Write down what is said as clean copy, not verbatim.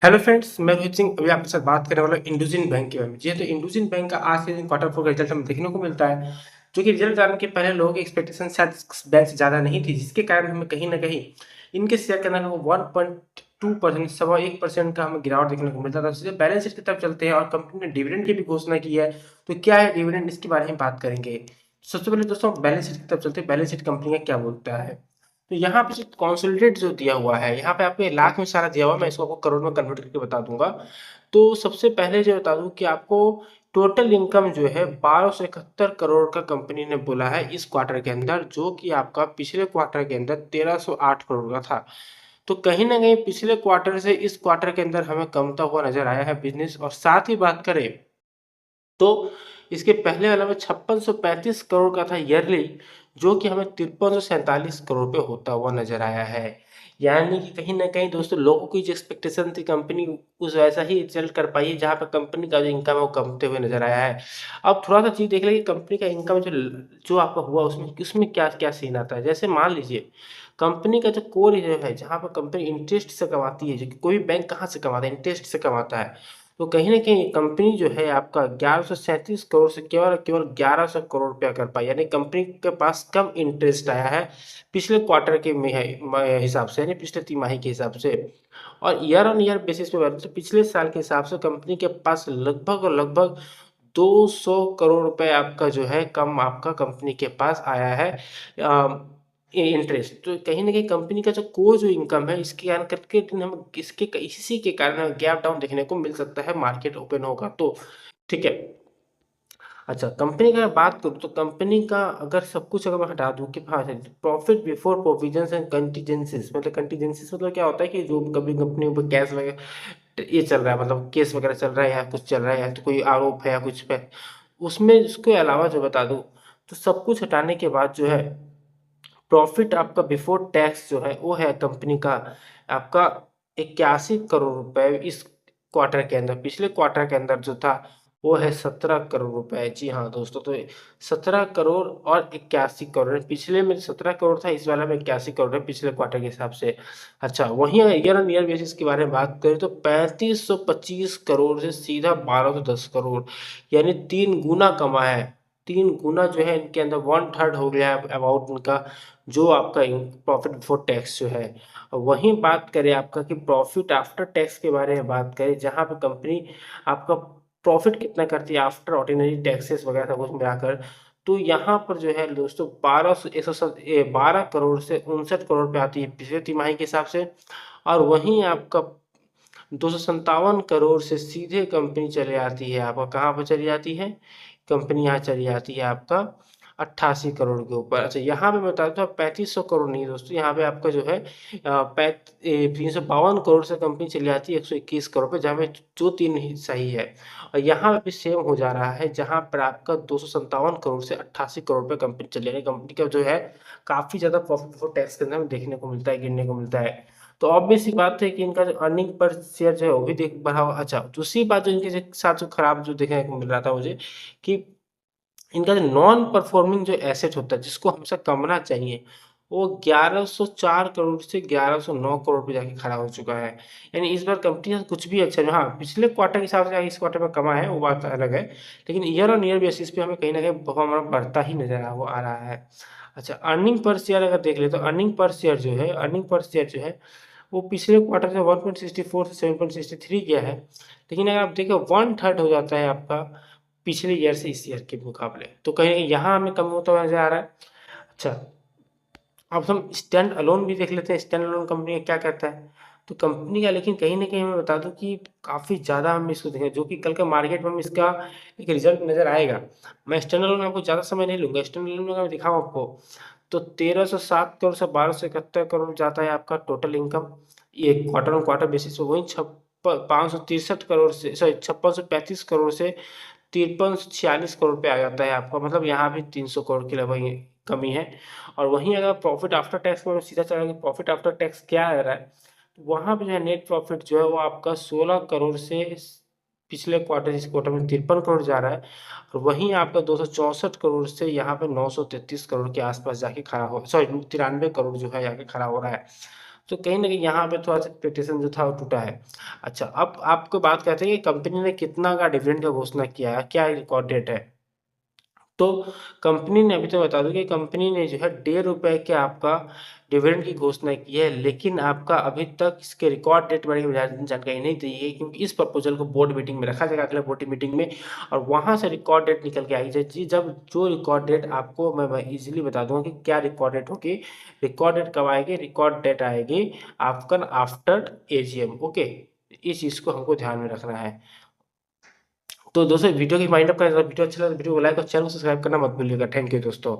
Hello friends, मैं रोहित सिंह अभी आपके साथ बात करने वाला हूँ इंडसइंड बैंक के बारे में। जी तो इंडसइंड बैंक का आज के दिन क्वार्टर फोर का रिजल्ट हमें देखने को मिलता है, जो कि रिजल्ट आने के पहले लोगों की एक्सपेक्टेशन शायद इस बैंक से ज़्यादा नहीं थी, जिसके कारण हमें कहीं ना कहीं इनके शेयर के अंदर 1.2% 1% का हमें गिरावट देखने को मिलता था। सीधे बैलेंस शीट की तरफ चलते हैं और कंपनी ने डिविडेंड की भी घोषणा की है। तो क्या है डिविडेंड, इसके बारे में बात करेंगे। सबसे पहले दोस्तों बैलेंस शीट की तरफ चलते हैं, बैलेंस शीट कंपनी का क्या बोलता है। तो यहाँ पे जो कॉन्सोलिडेट जो दिया हुआ है, यहाँ पे आपको लाख में सारा दिया हुआ है, मैं इसको आपको करोड़ में कन्वर्ट करके बता दूंगा। तो सबसे पहले जो बता दूं कि आपको टोटल इनकम जो है 1271 करोड़ का कंपनी ने बोला है इस क्वार्टर के अंदर, जो कि आपका पिछले क्वार्टर के अंदर 1308 करोड़ का था। तो कहीं ना कहीं पिछले क्वार्टर से इस क्वार्टर के अंदर हमें कमता हुआ नजर आया है बिजनेस। और साथ ही बात करें तो इसके पहले वाला में 5635 करोड़ का था ईयरली, जो कि हमें 5347 करोड़ पे होता हुआ नजर आया है। यानी कि कहीं ना कहीं दोस्तों लोगों की जो एक्सपेक्टेशन थी, कंपनी उस वैसा ही रिजल्ट कर पाई है, जहाँ पर कंपनी का जो इनकम है वो कमते हुए नजर आया है। अब थोड़ा सा चीज देख लेंगे कंपनी का इनकम जो जो आपका हुआ उसमें उसमें क्या क्या सीन आता है। जैसे मान लीजिए कंपनी का जो कोर रिजर्व है, जहाँ पर कंपनी इंटरेस्ट से कमाती है, जो कि कोई बैंक कहाँ से कमाता है, इंटरेस्ट से कमाता है। तो कहीं न कहीं कंपनी जो है आपका 1137 करोड़ से केवल केवल 1100 करोड़ रुपया कर पाई, यानी कंपनी के पास कम इंटरेस्ट आया है पिछले क्वार्टर के में है हिसाब से, यानी पिछले तिमाही के हिसाब से। और ईयर ऑन ईयर बेसिस पे बात तो पिछले साल के हिसाब से कंपनी के पास लगभग और लगभग 200 करोड़ रुपए आपका जो है कम आपका कंपनी के पास आया है इंटरेस्ट। तो कहीं ना कहीं कंपनी का जो कोर जो इनकम है, इसके कारण करके हम इसके इसी के कारण गैप डाउन देखने को मिल सकता है, मार्केट ओपन होगा तो। ठीक है। अच्छा, कंपनी की अगर बात करूँ तो कंपनी का अगर सब कुछ अगर मैं हटा दूँ कि हाँ, profit before provisions and contingencies, मतलब कंटीजेंसीज मतलब क्या होता है कि जो कभी कंपनी ऊपर कैश वगैरह ये चल रहा है, मतलब केस वगैरह चल रहा है या कुछ चल रहा है या तो कोई आरोप है या कुछ है, उसमें इसके अलावा जो बता दूँ तो सब कुछ हटाने के बाद जो है प्रॉफिट आपका बिफोर टैक्स जो है वो है कंपनी का आपका 81 करोड़ रुपए इस क्वार्टर के अंदर। पिछले क्वार्टर के अंदर जो था वो है 17 करोड़ रुपए। जी हाँ दोस्तों, तो 17 करोड़ और 81 करोड़, पिछले में 17 करोड़ था, इस वाला में 81 करोड़ है पिछले क्वार्टर के हिसाब से। अच्छा, वहीं अगर ईयर ऑन ईयर बेसिस के बारे में बात करें तो 3525 करोड़ से सीधा 1210 करोड़, यानी 3 गुना कमा है। 3 गुना जो है इनके अंदर, वन थर्ड हो गया अबाउट उनका जो आपका प्रॉफिट बिफोर टैक्स जो है। वहीं बात करें आपका कि प्रॉफिट आफ्टर टैक्स के बारे में बात करें, जहां पे कंपनी आपका प्रॉफिट कितना करती है आफ्टर ऑर्डिनरी टैक्सेस वगैरह सब कुछ मिलाकर, तो यहाँ पर जो है दोस्तों 12 से 59 करोड़ पे आती है पिछले तिमाही के हिसाब से। और वहीं आपका 257 करोड़ से सीधे कंपनी चले आती है आपका, कहाँ पर चली जाती है कंपनी, यहाँ चली जाती है आपका 88 करोड़ के ऊपर। अच्छा, यहाँ पे मैं बता दूँ 3500 करोड़ नहीं दोस्तों, यहाँ पे आपका जो है 352 करोड़ से कंपनी चली जाती है 121 करोड़ पे, जहाँ पे जो तीन हिस्सा ही है। और यहाँ पे सेम हो जा रहा है, जहाँ पर आपका 257 करोड़ से 88 करोड़ पे कंपनी चली जा रही है। कंपनी का जो है काफ़ी ज़्यादा प्रॉफिट बिफोर टैक्स के अंदर हमें देखने को मिलता है, गिनने को मिलता है। तो ऑब्वियस सी बात है कि इनका जो अर्निंग पर शेयर जो है वो भी देख बढ़ा हुआ। अच्छा, दूसरी बात जो इनके साथ जो खराब जो देखने को मिल रहा था मुझे, कि इनका जो नॉन परफॉर्मिंग जो एसेट होता है जिसको हमेशा कमना चाहिए, वो 1104 करोड़ से 1109 करोड़ पे जाके खड़ा हो चुका है। यानी इस बार कंपनी का कुछ भी अच्छा हाँ, पिछले क्वार्टर के हिसाब से इस क्वार्टर में कमा है वो बात अलग है, लेकिन ईयर ऑन ईयर बेसिस पे हमें कहीं ना कहीं परफॉर्मेंस बढ़ता ही नजर आ रहा है। अच्छा, अर्निंग पर शेयर अगर देख ले तो अर्निंग पर शेयर जो है, अर्निंग पर शेयर जो है वो पिछले क्वार्टर से 1.64 से 7.63 गया है, लेकिन अगर आप देखें वन थर्ड हो जाता है आपका पिछले ईयर से इस ईयर के मुकाबले, तो कहीं यहाँ हमें कम होता हुआ नजर आ रहा है। अच्छा, अब हम स्टैंड अलोन भी देख लेते हैं, स्टैंड अलोन कंपनी का क्या कहता है। तो कंपनी का लेकिन कहीं ना कहीं मैं बता दूं कि काफ़ी ज़्यादा हम इसको देखें, जो कि कल के मार्केट में हम इसका एक रिजल्ट नज़र आएगा। मैं स्टैंड अलोन में आपको ज़्यादा समय नहीं लूंगा, स्टैंड अलोन में अगर मैं दिखाऊँ आपको तो 1307 करोड़ से 1271 करोड़ जाता है आपका टोटल इनकम, ये क्वार्टर ऑन क्वार्टर बेसिस पे। वहीं 563 करोड़ से, सॉरी 5635 करोड़ से 5346 करोड़ पे आ जाता है आपका, मतलब यहाँ भी 300 करोड़ की लगभग कमी है। और वहीं अगर प्रॉफिट आफ्टर टैक्स में सीधा चला कि प्रॉफिट आफ्टर टैक्स क्या आ रहा है, तो वहाँ पे जो है नेट प्रॉफिट जो है वो आपका 16 करोड़ से पिछले क्वार्टर इस क्वार्टर में 53 करोड़ जा रहा है। और वहीं आपका 264 करोड़ से यहाँ पे 933 करोड़ के आसपास जाके खड़ा हो, सॉरी 93 करोड़ जो है जाके खड़ा हो रहा है। तो कहीं न कहीं यहाँ पे थोड़ा-सा एक्सपेक्टेशन जो था वो टूटा है। अच्छा, अब आपको बात करते हैं कि कंपनी ने कितना का डिविडेंड का घोषणा किया है, क्या रिकॉर्ड डेट है? तो कंपनी ने, अभी तो बता दूँ कि कंपनी ने जो है ₹1.5 के आपका डिविडेंड की घोषणा की है, लेकिन आपका अभी तक इसके रिकॉर्ड डेट बारे में जानकारी नहीं दी है, क्योंकि इस प्रपोज़ल को बोर्ड मीटिंग में रखा जाएगा, अगले बोर्ड मीटिंग में, और वहाँ से रिकॉर्ड डेट निकल के आएगी। जी, जब जो रिकॉर्ड डेट आपको मैं ईज़िली बता दूँगा कि क्या रिकॉर्ड डेट होगी। रिकॉर्ड डेट कब आएगी? रिकॉर्ड डेट आएगी आपका आफ्टर एजीएम, ओके? इस चीज़ को हमको ध्यान में रखना है। तो दोस्तों वीडियो की वाइंड अप करें, वीडियो अच्छा लगा तो वीडियो को लाइक और चैनल को सब्सक्राइब करना मत भूलिएगा। थैंक यू दोस्तों।